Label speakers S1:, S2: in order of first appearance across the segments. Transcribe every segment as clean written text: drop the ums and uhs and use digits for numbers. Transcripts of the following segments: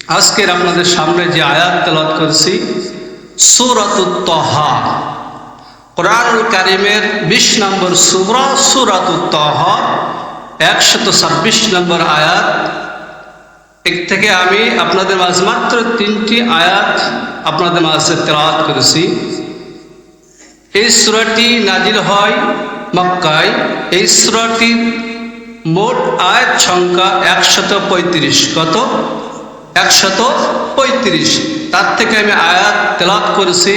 S1: আজকের আপনাদের সামনে যে আয়াত তেলাওয়াত করছি সূরাতুত তাহা, কোরআনুল কারীমের 20 নম্বর সূরা সূরাতুত তাহা 126 নম্বর আয়াত। এক থেকে আমি আপনাদের মাঝে মাত্র 3টি আয়াত আপনাদের মাঝে তেলাওয়াত করেছি। এই সূরাটি নাজিল হয় মক্কায়। এই সূরাটির মোট আয়াত সংখ্যা 135। কত? 135। তার থেকে আমি আয়াত তেলাওয়াত করেছি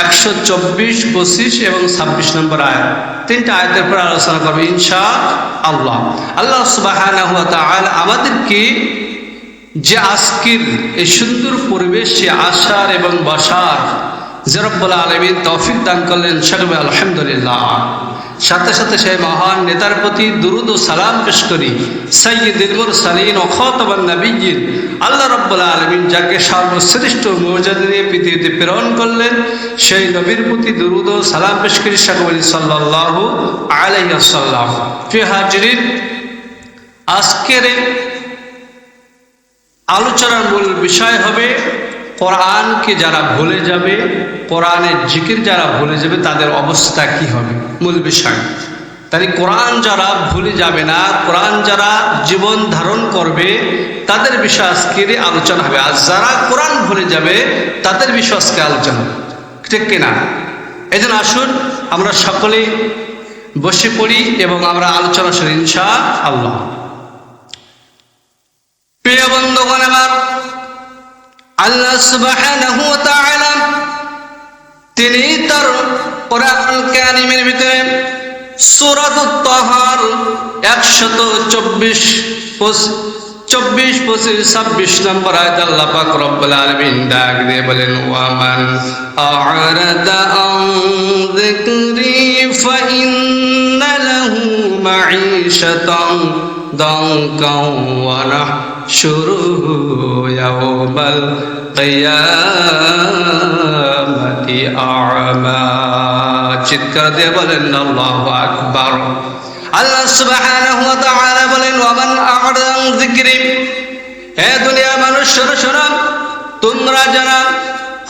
S1: 124, 25 এবং 26 নম্বর আয়াত। 3টা আয়াতের পর আলোচনা করব ইনশাআল্লাহ। আল্লাহ সুবহানাহু ওয়া তাআলা আমাদেরকে যে আজকের এই সুন্দর পরিবেশে আসার এবং বসার যে রব্বুল আলামিন তৌফিক দান করলেন, সকলে আলহামদুলিল্লাহ। সাথে সাথে সেই মহান নেতার প্রতি দুরুদ ও সালাম পেশ করি, সাইয়্যিদুল মুরসালিন ও খাতামুন নবিয়্যিন, আল্লাহ রাব্বুল আলামিন যাকে সর্বশ্রেষ্ঠ মর্যাদা দিয়ে পৃথিবীতে প্রেরণ করলেন, সেই নবীর প্রতি দুরুদ ও সালাম পেশ করি, সকলে সাল্লাল্লাহু আলাইহি ওয়াসাল্লাম। প্রিয় হাজিরিন, আজকের আলোচনার মূল বিষয় হবে কোরআনকে যারা ভুলে যাবে, কোরআনের জিকির যারা ভুলে যাবে তাদের অবস্থা কি হবে, মূল বিষয়। তাই কোরআন যারা ভুলে যাবে না, কোরআন যারা জীবন ধারণ করবে তাদের বিষয় আজকের আলোচনা হবে। আর যারা কোরআন ভুলে যাবে তাদের বিষয় আজকে আলোচনা, ঠিক কিনা? এই জন্য আসুন আমরা সকলে বসে পড়ি এবং আমরা আলোচনা শুনি ইনশাআল্লাহ। প্রিয় বন্ধুগণ আমার, আল্লাহ সুবহানাহু ওয়া তাআলা তিনি তার কোরআনুল কারীমের ভিতরে সূরাতুত তাহার 124, 25, 26 নম্বর আয়াত আল্লাহ পাক রব্বুল আলামিন ডাক দিয়ে বলেন, ওয়া মান আ'রাদা আন যিকরি ফা ইন্না লাহু মাঈশাতান দানকাও ওয়া নাহশুরুহু ইয়াওমাল কিয়ামাতি আ'মা। চিৎকার দিয়ে বলেন আল্লাহু আকবার। আল্লাহ সুবহানাহু ওয়া তাআলা বলেন, ওয়া মান আ'রাদা আন যিকরি, হে দুনিয়ার মানুষ শোনো, তোমরা যারা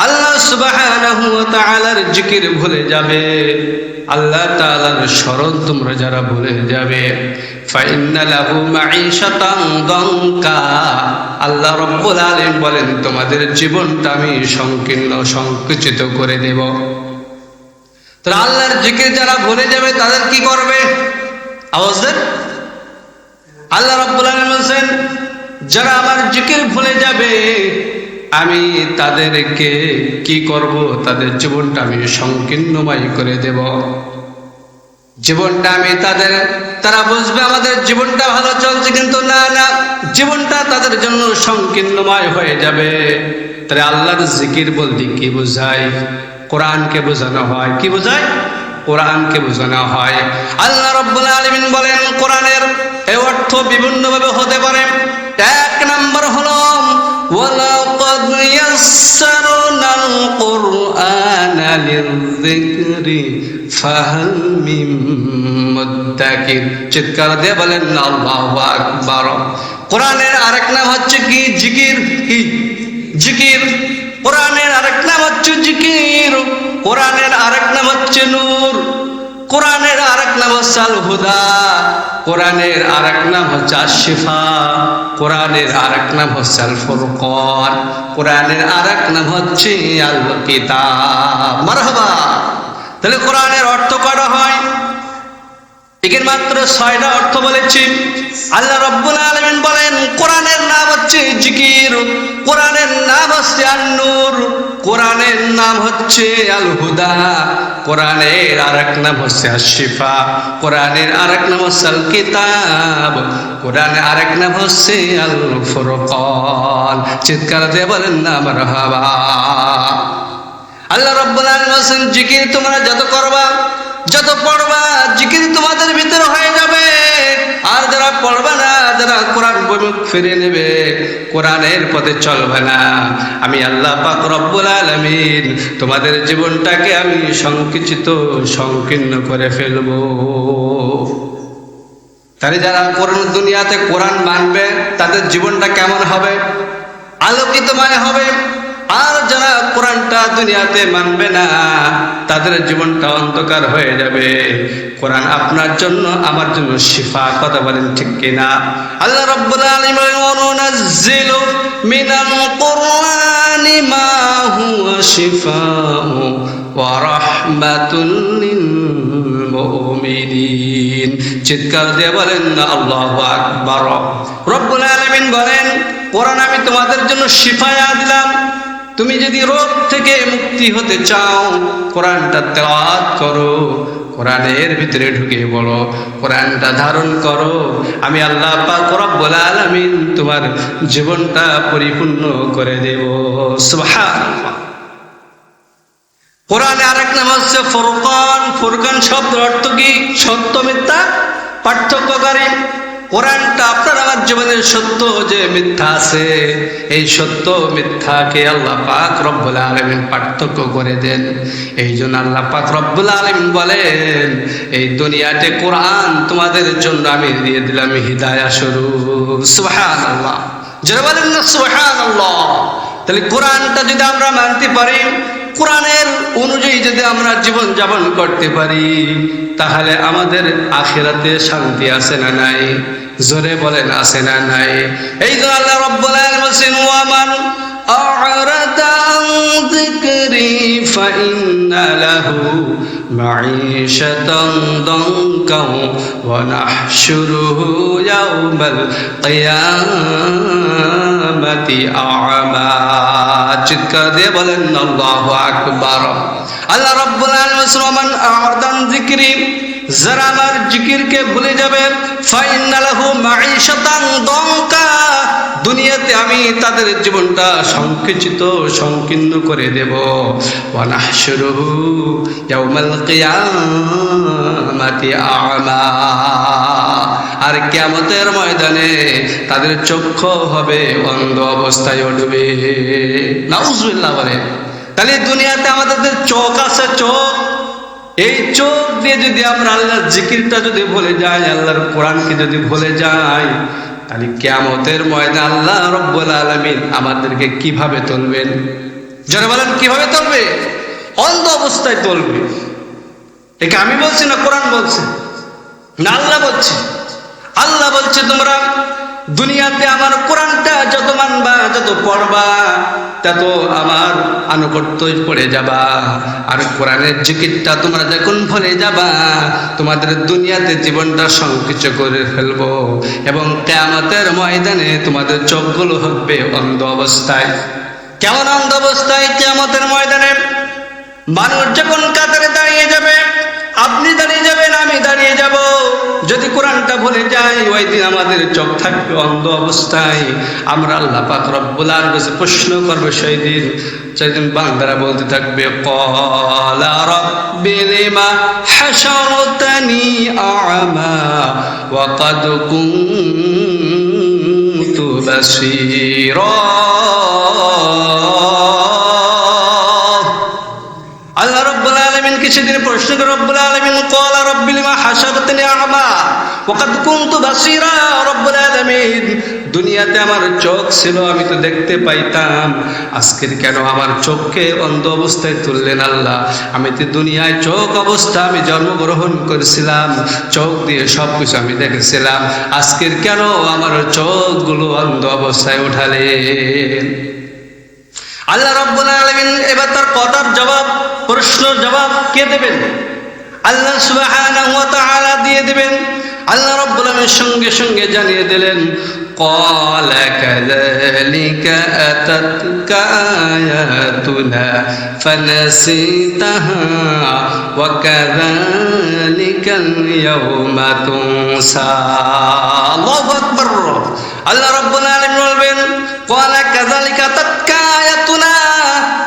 S1: আল্লাহ সুবহানাহু ওয়া তাআলার জিকির ভুলে যাবে, আল্লাহ তাআলার স্মরণ তোমরা যারা ভুলে যাবে, ফাইন্না লাহু মাঈশাতান দানকা, আল্লাহ রাব্বুল আলামিন বলেন তোমাদের জীবনটা আমি সংকীর্ণ সংকুচিত করে দেব। তাহলে আল্লাহর জিকির যারা ভুলে যাবে তাদের কি করবে? আওয়াজ দেন। আল্লাহ রাব্বুল আলামিন বলেন যারা আমার জিকির ভুলে যাবে আমি তাদেরকে কি করব? তাদের জীবনটা আমি সংকীর্ণময় করে দেব। জীবনটা আমি তারা বুঝবে আমাদের জীবনটা ভালো চলছে, কিন্তু না, জীবনটা তাদের জন্য সংকীর্ণময় হয়ে যাবে। তাহলে আল্লাহর জিকির বলতে কি বোঝায়? কোরআনকে বোঝানো হয়। কি বোঝায়? কোরআনকে বোঝানো হয়। আল্লাহ রাব্বুল আলামিন বলেন কোরআনের এই অর্থ বিভিন্নভাবে হতে পারে। এক নম্বর হলো ওয়ালাকাদ ইয়াসসারনাল কুরআনা লিযিকরি ফাহাল মিন মুদ্দাকির। চিৎকার দিয়ে বলেন আল্লাহু আকবার। কোরআনের আরেক নাম হচ্ছে কি? জিকির। কি? জিকির। কোরআনের আরেক নাম হচ্ছে জিকির। কোরআনের আরেক নাম হচ্ছে নূর। কোরআনের আরেক নাম হচ্ছে আল হুদা। কোরআনের আরেক নাম হচ্ছে আশ-শিফা। কোরআনের আরেক নাম হচ্ছে আল ফুরকান। কোরআনের আরেক নাম হচ্ছে আল কিতাব। মারহাবা। তাহলে কোরআনের অর্থ কয়টা হয়? এর মাত্র 6টা অর্থ বলেছি। আল্লাহ রাব্বুল আলামিন বলেন কোরআনের নাম হচ্ছে জিকির, কোরআনের নাম হচ্ছে আন-নূর, কোরআনের নাম হচ্ছে আল হুদা, কোরআনের আরেক নাম হচ্ছে আশ-শিফা, কোরআনের আরেক নাম হচ্ছে আল কিতাব, কোরআনের আরেক নাম হচ্ছে আল ফুরকান। চিৎকার দিয়ে বলেন না মারহাবা। আল্লাহ রাব্বুল আলামিন বলেন জিকির তোমরা যত করবা, যত পড়বা, জিকির তোমাদের ভিতরে হয়ে যাবে। আর যারা পড়বে না, যারা কোরআন বিমুখ ফিরে নেবে, কোরআনের পথে চলবে না, আমি আল্লাহ পাক রব্বুল আলামিন তোমাদের জীবনটাকে আমি সংকুচিত সংকীর্ণ করে ফেলবো। তাহলে যারা কোরআন দুনিয়াতে কোরআন মানবে তাদের জীবনটা কেমন হবে? আলোকিতময় হবে। আর যারা কোরআনটা দুনিয়াতে মানবে না, তাদের জীবনটা অন্ধকার হয়ে যাবে। কোরআন আপনার জন্য, আমার জন্য শিফা। কথা বলেন ঠিক কিনা? আল্লাহ রাব্বুল আলামিন ওয়ানুনাজ্জিলু মিনাল কুরআনি মা হুয়া শিফাউ ওয়া রাহমাতুল লিল মুমিনিন। চিৎকার দিয়ে বলেন না আল্লাহু আকবার। রব্বুল আলামিন বলেন, কোরআন আমি তোমাদের জন্য শিফায়া দিলাম। তুমি যদি রোগ থেকে মুক্তি হতে চাও, কোরআনটা তেলাওয়াত করো, কোরআনের ভিতরে ঢুকে পড়ো, কোরআনটা ধারণ করো। আমি আল্লাহ পাক রব্বুল আলামিন তোমার জীবনটা পরিপূর্ণ করে দেব। সুবহানাল্লাহ। কোরআনে আরেক নাম হচ্ছে ফুরকান। ফুরকান শব্দের অর্থ কি? সত্য মিথ্যা পার্থক্যকারী। কোরআনটা আপনার আমার জীবনের সত্য যে মিথ্যা আছে, এই সত্য মিথ্যাকে আল্লাহ পাক রব্বুল আলামিন পার্থক্য করে দেন। এই জন্য আল্লাহ পাক রব্বুল আলামিন বলেন, এই দুনিয়াতে কোরআন তোমাদের জন্য আমি দিয়ে দিলাম হিদায়াহ স্বরূপ। সুবহানাল্লাহ। যারা বলেন না সুবহানাল্লাহ। তাহলে কোরআনটা যদি আমরা মানতে পারি, কোরআনের অনুযায়ী যদি আমরা জীবন যাপন করতে পারি, তাহলে আমাদের আখিরাতে শান্তি আছে না নাই? জোরে বলেন আছে না নাই? এই যে আল্লাহ রাব্বুল আলামিন বলেন, ওয়ামান আ'রাদা আন যিকরি ফাইন্না লাহু মাঈশাতান দানকা ওয়া নাহশুরুহু ইয়াওমাল কিয়ামাতি আ'মা। চিৎকার দিয়ে বলেন আল্লাহু আকবার। আল্লাহ রাব্বুল আলামিন বলেন, ওয়ামান আ'রাদা আন যিকরি, যারা আমার জিকিরকে ভুলে যাবে, ফাইন্না লাহু মাঈশাতান দানকা, দুনিয়াতে আমি তাদের জীবনটা সংকুচিত সংকীর্ণ করে দেব। ওয়া নাহশুরুহু ইয়াওমাল কিয়ামাতি আ'মা, আর কিয়ামতের ময়দানে তাদের চক্ষু হবে অন্ধ অবস্থায় উঠবে। নাউজুবিল্লাহ বলে। তাহলে দুনিয়াতে আমাদের চোখ আছে, চোখ, এই চোখ দিয়ে যদি আমরা আল্লাহর জিকিরটা যদি ভুলে যাই, আল্লাহর কোরআনকে যদি ভুলে যাই, তাহলে কিয়ামতের ময়দানে আল্লাহ রাব্বুল আলামিন আমাদেরকে কিভাবে তুলবেন? যারা বলেন কিভাবে তুলবে? অন্ধ অবস্থায় তুলবে। এটা আমি বলছি না, কোরআন বলছে না, আল্লাহ বলছে। আল্লাহ বলছে, তোমরা দুনিয়াতে আমার কোরআনটা যত মানবা, যত পড়বা, তত আমার আনুগত্য পড়ে যাবা। আর কোরআনের জিকিরটা তোমরা যখন ভুলে যাবা, তোমাদের দুনিয়াতে জীবনটা সংকুচিত করে ফেলবো, এবং কিয়ামতের ময়দানে তোমাদের চোখগুলো হবে অন্ধ অবস্থায়। কেমন অন্ধ অবস্থায়? কিয়ামতের ময়দানে মানুষ যখন কাতারে দাঁড়িয়ে যাবে, আপনি দাঁড়িয়ে যাবেন, আমি দাঁড়িয়ে যাব। যদি কোরআনটা ভুলে যাই, ওই দিন আমাদের চোখ থাকবে অন্ধ অবস্থায়। আমরা আল্লাহ পাক রব্বুল আলামিন প্রশ্ন করবে সেই দিন বান্দারা বলতে থাকবে, ক্বালা রাব্বি লিমা হাশারতানি আ'মা ওয়া ক্বাদ কুনতু বাসীরা। আল্লাহ রাব্বুল আলামিন কি সেদিন প্রশ্ন করে? রব্বুল আলামিন ক্বালা রাব্বি লিমা হাশারতানি আ'মা ওয়া ক্বাদ কুনতু বাসীরা। রব্বুল আলামিন, দুনিয়াতে আমার চোখ ছিল, আমি তো দেখতে পাইতাম, আজকের কেন আমার চোখকে অন্ধ অবস্থায় তুললেন আল্লাহ? আমি তো দুনিয়ায় চোখ অবস্থা আমি জন্মগ্রহণ করেছিলাম, চোখ দিয়ে সবকিছু আমি দেখেছিলাম, আজকের কেন আমার চোখগুলো অন্ধ অবস্থায় উঠালেন? আল্লাহ রাব্বুল আলামিন এবার তার কথার জবাব, প্রশ্নের জবাব কে দেবেন? আল্লাহ সুবহানাহু ওয়া তাআলা দিয়ে দিবেন। আল্লাহ রাব্বুল আলামিন সঙ্গে সঙ্গে জানিয়ে দিলেন, ক্বালা কাযালিকা আতাতকা আয়াতুনা ফানাসিতাহা ওয়া কাযালিকাল ইয়াওমা তুনসা। আল্লাহু আকবার। আল্লাহ রাব্বুল আলামিন বলবেন, ক্বালা কাযালিকা আতাতকা আয়াতুনা,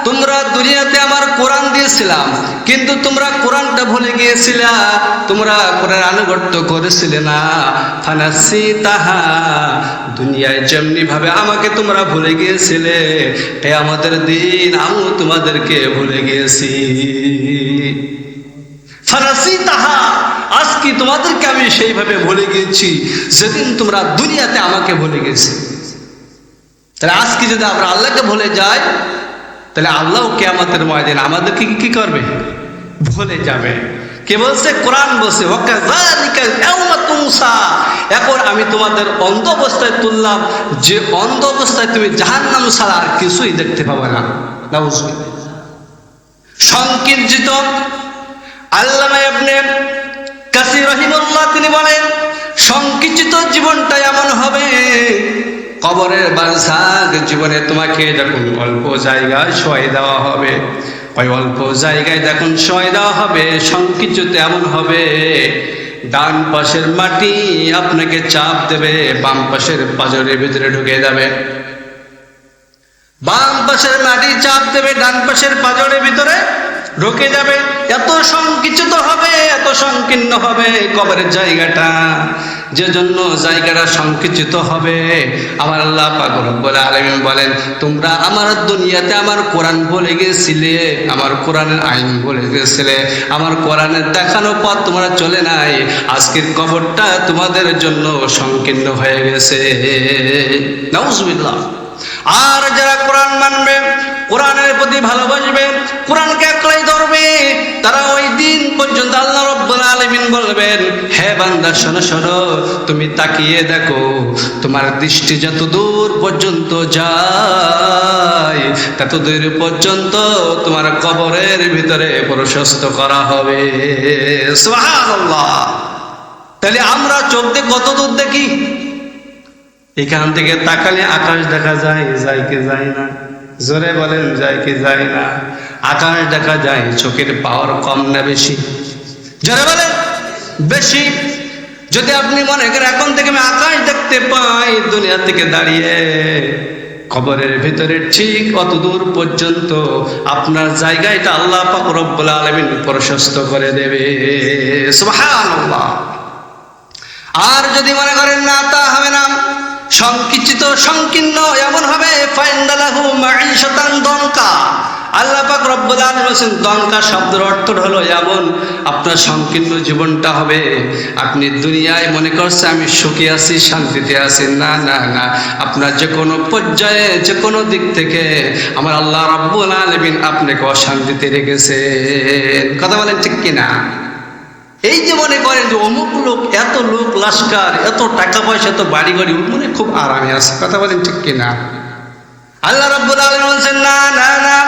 S1: তোমরা দুনিয়াতে আমার কোরআন দিয়েছিলাম, কিন্তু তোমরা কোরআনটা ভুলে গিয়েছিলে, তোমরা কোরআনের আনুগত্য করেছিলে না। ফানাসিতাহা, দুনিয়ায় যেমনি ভাবে আমাকে তোমরা ভুলে গিয়েছিলে, কিয়ামতের দিন আমিও তোমাদেরকে ভুলে গিয়েছি। ফানাসিতাহা, আজকে তোমাদেরকে আমি সেইভাবে ভুলে গিয়েছি যেদিন তোমরা দুনিয়াতে আমাকে ভুলে গেছি। তাহলে আজকে যদি আমরা আল্লাহকে ভুলে যাই, তাহলে আল্লাহ কিয়ামতের ময়দানে আমাদেরকে কি করবে? ভুলে যাবে। কে বলছে? কোরআন বলছে, এখন আমি তোমাদের অন্ধ অবস্থায় তুললাম, যে অন্ধ অবস্থায় তুমি জাহান্নাম ছাড়া আর কিছুই দেখতে পাবে না। সংকীর্ণিত আল্লামা ইবনে কাসির রাহিমাহুল্লাহ তিনি বলেন, সংকীর্ণিত জীবনটা এমন হবে, কবরের বারজাখ জীবনে তোমাকে যখন অল্প জায়গায় শোয়াই দেওয়া হবে, ওই অল্প জায়গায় যখন শোয়াই দেওয়া হবে, সংকীর্ণিত এমন হবে, ডান পাশের মাটি আপনাকে চাপ দেবে, বাম পাশের পাঁজরের ভিতরে ঢুকে যাবে। বাম পাশের মাটি চাপ দেবে, ডান পাশের পাঁজরের ভিতরে ঢুকে যাবে। এত সংকুচিত হবে, এত সংকীর্ণ হবে কবরের জায়গাটা, যে জন্য জায়গাটা সংকুচিত হবে। আমার আল্লাহ পাক রব্বুল আলামিন বলেন, তোমরা আমার দুনিয়াতে আমার কোরআন বলে গেছিলে, আমার কোরআনের আইন বলে গেছিলে, আমার কোরআনের দেখানো পথ তোমরা চলে নাই, আজকের কবরটা তোমাদের জন্য সংকীর্ণ হয়ে গেছে। নাউজুবিল্লাহ। আর যারা কোরআন মানবে, কোরআনের প্রতি ভালোবাসবে, কোরআনকে একলাই ধরবে, তারা ওই দিন পর্যন্ত আল্লাহ রাব্বুল আলামিন বলবেন, হে বান্দা শোনো শোনো, তুমি তাকিয়ে দেখো, তোমার দৃষ্টি যত দূর পর্যন্ত যায়, তত দূর পর্যন্ত তোমার কবরের ভিতরে প্রশস্ত করা হবে। সুবহানাল্লাহ। তাহলে আমরা চোখ দিয়ে কত দূর দেখি? এখান থেকে তাকালে আকাশ দেখা যায়, যায় কি যায় না? জোরে বলেন, যায় কি যায় না? আকাশ দেখা যায়, চোখের পাওয়ার কম না বেশি? জোরে বলেন, বেশি। যদি আপনি মনে করেন এখন থেকে আমি আকাশ দেখতে পাই দুনিয়া থেকে দাঁড়িয়ে, কবরের ভিতরে ঠিক অত দূর পর্যন্ত আপনার জায়গাটা আল্লাহ পাক রব্বুল আলামিন প্রশস্ত করে দেবে। সুবহানাল্লাহ। আর যদি মনে করেন না, তা হবে না, সংকুচিত সংকীর্ণ এমন হবে, ফাইন্দালাহু মাঈশাতান দনকা। আল্লাহ পাক রব্বুল আলামিন বলেন, দনকা শব্দের অর্থ হলো এমন, আপনার সংকীর্ণ জীবনটা হবে। আপনি দুনিয়ায় মনে করছেন আমি সুখে আছি, শান্তিতে আছি, না না না, আপনার যে কোনো পর্যায়ে, যে কোনো দিক থেকে আমার আল্লাহ রব্বুল আলামিন আপনাকে অশান্তিতে রেখেছেন। কথা বলেন ঠিক কিনা? এই যে মনে করেন যে অমুক লোক, এত লোক লাস্কার, এত টাকা পয়সা, এত বাড়ি গাড়ি, মনে খুব আরামে আছে। কথা বলেন ঠিক কিনা? আল্লাহ রাব্বুল আলামিন বলেন, না না না,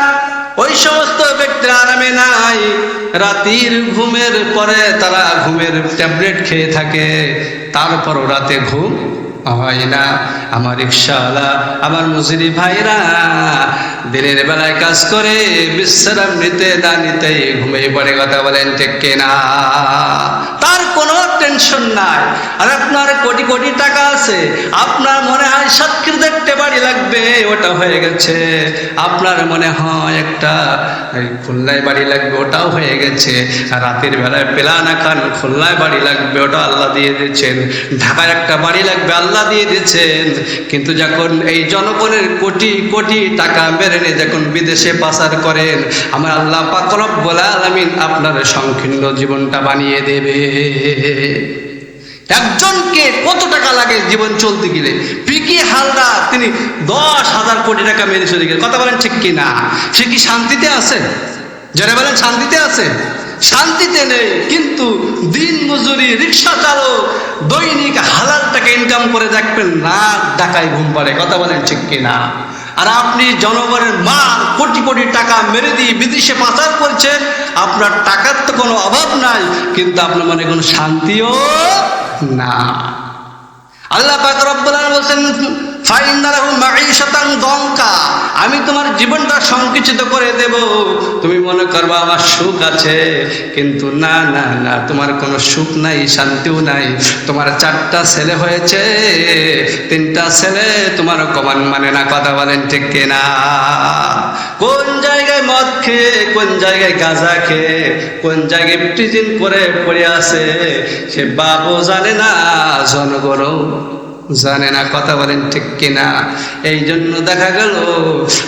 S1: ওই সমস্ত ব্যক্তিরা আরামে নাই। রাতের ঘুমের পরে তারা ঘুমের ট্যাবলেট খেয়ে থাকে, তারপরও রাতে ঘুম হয় না। আমার রিকশাওয়ালা, আমার মজুরি ভাইরা দিনের বেলায় কাজ করে বিশ্রাম নিতে না নিতেই ঘুমিয়ে পড়ে। কথা বলেন ঠিক কিনা? তার কোনো টেনশন নাই। আর আপনার কোটি কোটি টাকা আছে, আপনার মনে হয় সাতক্ষীর দেখতে বাড়ি লাগবে, ওটা হয়ে গেছে। আপনার মনে হয় একটা খুলনায় বাড়ি লাগবে, ওটাও হয়ে গেছে। রাতের বেলায় পেলা না খান, খুলনায় বাড়ি লাগবে, ওটা আল্লাহ দিয়ে দিয়েছেন। ঢাকায় একটা বাড়ি লাগবে, আল্লাহ দিয়ে দিয়েছেন। কিন্তু যখন এই জনগণের কোটি কোটি টাকা মেরে নিয়ে যখন বিদেশে পাচার করেন, আমার আল্লাহ পাক রব্বুল আলামিন আপনার সংকীর্ণ জীবনটা বানিয়ে দেবে। একজনকে কত টাকা লাগে জীবন চলতে গেলে? পিকে হালদার তিনি 10,000 কোটি টাকা মেরে চলে গেলেন। কথা বলেন ঠিক কিনা? সে কি শান্তিতে আছে? যারা বলেন শান্তিতে আছে? শান্তিতে নেই। কিন্তু দিন মজুরি, রিক্সা চালক দৈনিক হালাল টাকা ইনকাম করে দেখবেন না ঢাকায় ঘুম পাড়ে। কথা বলেন ঠিক কিনা? আর আপনি জনগণের মাল কোটি কোটি টাকা মেরে দিয়ে বিদেশে পাচার করছেন। আপনার টাকার তো কোনো অভাব নাই, কিন্তু আপনার মনে কোনো শান্তিও না। আল্লাহ পাক রব্বুল আলামিন বলেন, ফাইন্নালাহু মাঈশাতান দনকা, আমি তোমার জীবনটা সংকুচিত করে দেব। তুমি মনে করবা আমার সুখ আছে, কিন্তু না না না, তোমার কোনো সুখ নাই, শান্তিও নাই। তোমার 4টা ছেলে হয়েছে, 3টা ছেলে তোমার কমান মানে না। কথা বলেন ঠিক কিনা? কোন জায়গায় মদ খেয়ে, কোন জায়গায় গাঁজা খেয়ে, কোন জায়গায় প্রিজিন করে পড়ে আছে, সে বাপও জানে না, জনগণও জানে না। কথা বলেন ঠিক কিনা? এই জন্য দেখা গেল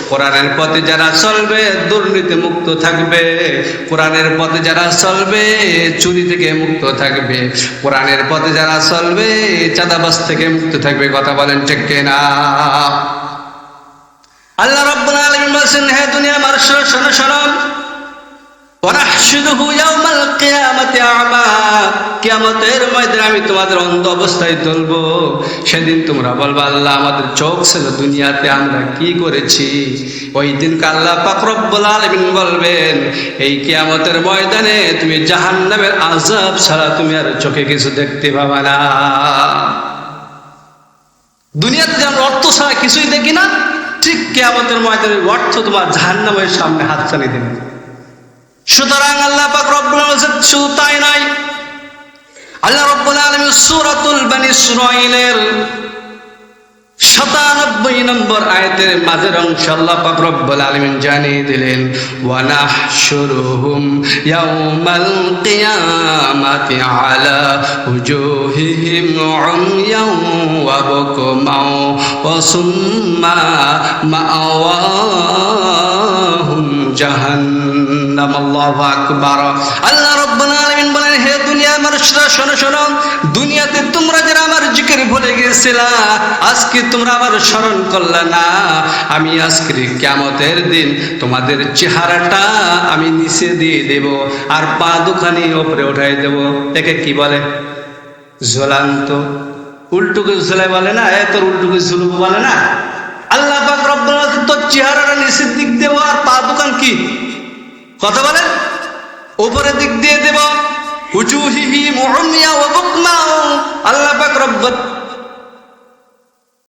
S1: কোরআনের পথে যারা চলবে দুর্নীতি মুক্ত থাকবে, কোরআনের পথে যারা চলবে চুরি থেকে মুক্ত থাকবে, কোরআনের পথে যারা চলবে চাঁদাবাজ থেকে মুক্ত থাকবে। কথা বলেন ঠিক কিনা? আল্লাহ রাব্বুল আলামিন বলেন, হে দুনিয়া মানুষরা শোনো শোনো, ওয়ানাহশুরুহু ইয়াওমাল কিয়ামাতি আ'মা, কিয়ামতের ময়দানে আমি তোমাদের অন্ধ অবস্থায় তুলবো। সেদিন তোমরা বলবা, আল্লাহ আমাদের চোখ ছিল দুনিয়াতে, আমরা কি করেছি? ওই দিন আল্লাহ পাক রব্বুল আলামিন বলবেন, এই কিয়ামতের ময়দানে তুমি জাহান্নামের আযাব ছাড়া তুমি আর চোখে কিছু দেখতে পাবা না। দুনিয়াতে যেমন অর্থ ছাড়া কিছুই দেখি না, ঠিক কিয়ামতের ময়দানে অর্থ তোমার জাহান্নামের সামনে হাতছানি দেবে। সুতরাং আল্লাহ পাক রব্বুল আলামিন শুধু তাই নয়, আল্লাহ রব্বুল আলামিন সূরাতুল বনী ইসরাঈলের ৯৭ নম্বর আয়াতের মাঝের অংশ আল্লাহ পাক রব্বুল আলামিন জানিয়ে দিলেন, ওয়া নাহশুরুহুম ইয়াওমাল কিয়ামাতি আলা উজুহিহিম উময়ান ওয়া বুকমান ওয়া সুম্মা মাআওয়াহুম জাহান্নাম। আল্লাহু আকবার। আল্লাহ রাব্বুল আলামিন বলেন, হে দুনিয়ার মানুষরা শোনো শোনো, দুনিয়াতে তোমরা যারা আমার জিকির ভুলে গিয়েছিলা, আজকে তোমরা আবার স্মরণ করলে না, আমি আজকে কিয়ামতের দিন তোমাদের চেহারাটা আমি নিচে দিয়ে দেব আর পা দুখানি উপরে উঠাই দেব। একে কি বলে? ঝুলান্ত। উল্টুকে ঝুলাই বলে না, তোর উল্টুকে ঝুলবো বলে না। আল্লাহ পাক রব্বুল আলামিন তোর চেহারাটা নিচের দিক দেব আর পা দুখান কি কথা বলে উপরের দিক দিয়ে দেব। উজুহিহিম উময়া ওয়া বুকমা। আল্লাহ পাক রব্বুল